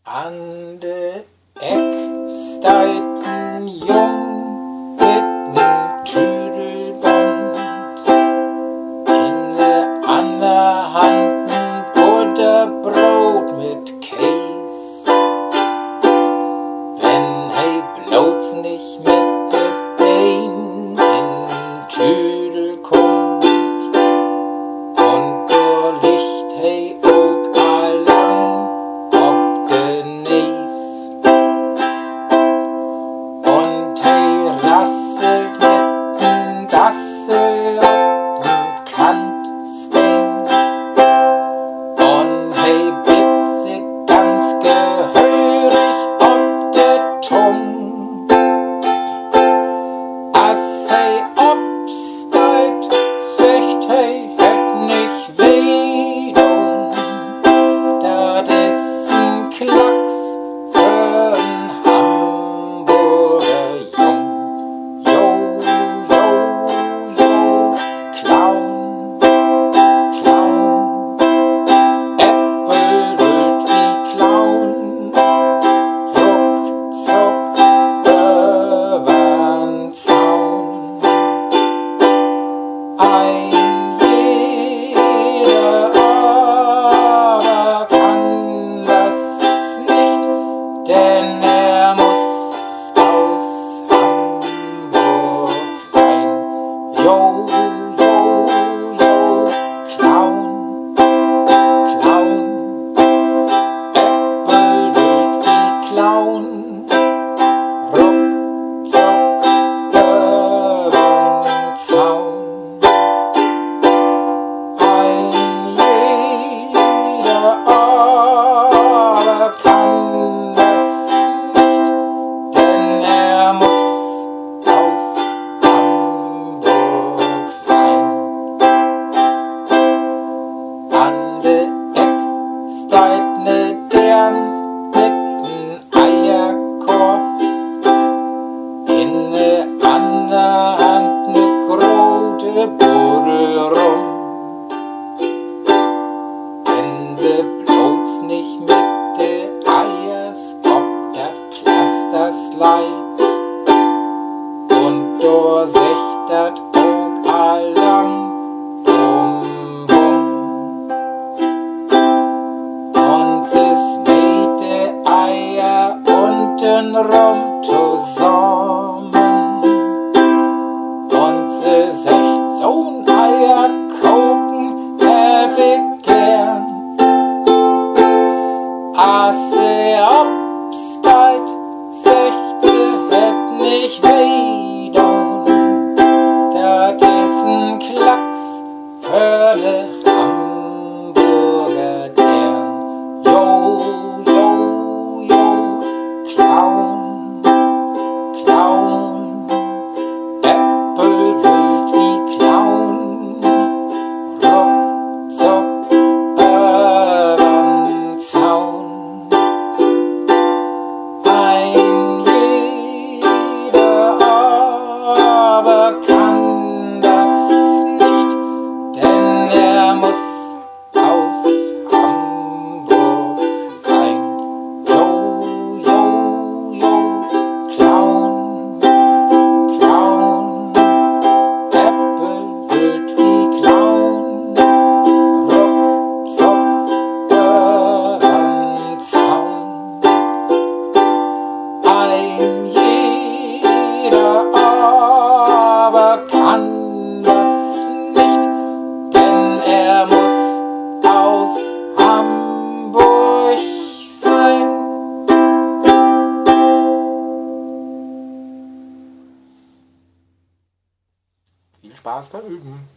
An de Eck steit ein Jung mit nem Tüdelband, in der ander Hand ein Butterbrot mit Käs. Wenn hei bloß nicht mit de Bein in Tüdel kommt, und da liegt hei ook allang ob de Nies. Und hei rasselt mit'n Dassel ob den Kantstein, und hei bitt sich ganz gehörig ob de Tung. As hei obsteit, söcht hei het nicht weh dun. Dat is ein Klacks für ein Hamburger Jung. Jo, jo, jo, Clown, Clown, Äppel wild wie Clown, ruckzuck übern Zaun. Ein jeder aber kann das nicht, denn er muss aus Hamburg sein. Jo, jo, jo, Clown, Clown, Äppel wild wie Clown, ruckzuck übern Zaun. Ein jeder aber kann das nicht, denn er muss aus Hamburg sein. An de Eck steit ne Dern mit'n Eierkorb, in ne ander Hand ne grote Buddel rum. Wenn se bloß nicht mit de Eiers ob der Plasters leit, und da secht dat ook allang bum bum. Und se smäht de Eier untenrum zusammen, und se secht so'n Eierkoken hab ich gern. As se obsteit, secht se het nicht weh dun. Dat is ein Klacks für de Hamburger Dern. Jo, jo, jo, Clown, Clown, Äppel wild wie Clown, ruckzuck übern Zaun. Ein jeder aber kann das nicht, denn er muss aus Hamburg sein. Jo, jo, jo, Clown, Clown, Äppel wild wie Clown, ruckzuck übern Zaun. Ein jeder aber kann das nicht, denn er muss aus Hamburg sein. Viel Spaß beim Üben.